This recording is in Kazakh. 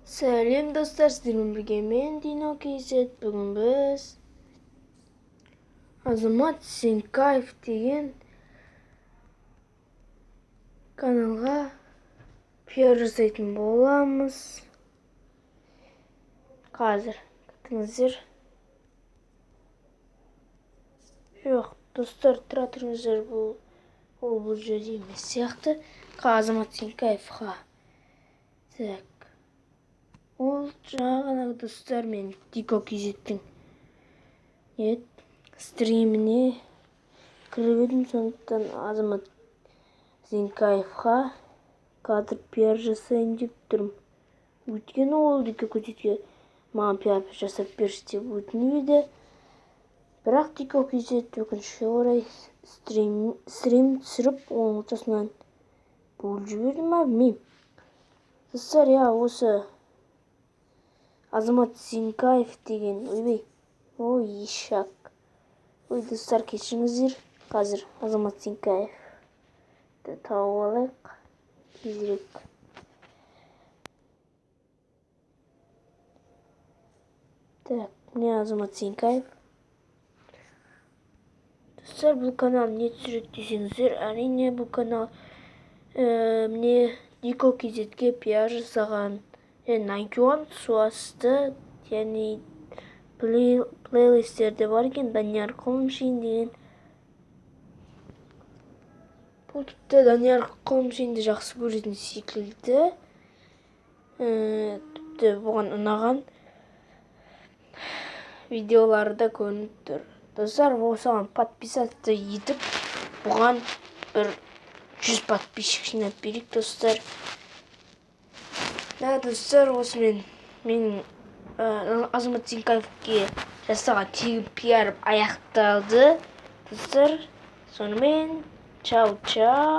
Сәлем достар, сіздермен бірге мен Дино Кейзет. Бүгін біз Азамат Сенкаев деген каналға пиар жасайтын боламыз. Қазір күтіңіздер. Жоқ, достар, тұра тұрыңыздар, бұл жерде емес сияқты. Азамат Сенкаевқа. Так. Ол жаңағы достар, мен Дико Кейзеттің стриміне кіріп едім, сондықтан Азамат Сенкаевқа қазір пиар жасайын деп тұрмын. Өйткені ол Дико Кейзетке маған пиар жасап берші деп өтініп еді. Бірақ Дико Кейзет өкінішке орай стрим түсіріп, оның ортасынан болып жіберді ма, білмеймін. Достар, осы Азамат Сенкаев деген, ешак. Достар, кешіріңіздер. Қазір Азамат Сенкаевты тауып алайық. Тезірек. Так, міне Азамат Сенкаев. Достар, бұл канал не түсіреді десеңіздер, әрине бұл канал міне Дико Кейзетке пиар жасаған. Найкюан суасты, яғни плейлистерде бар екен, Данияр Құлымшин деген. Бұл тіпті Данияр Құлымшинді жақсы көретін секілді. Тіпті бұған ұнаған видеолары да көрініп тұр. Достар, осыған подписаться етіп, бұған бір 100 подписчик жинап берейік, достар. Достар, осымен мен Азамат Сенкаевке жасаған тегін пиарым аяқталды. Достар, сонымен чао-чао.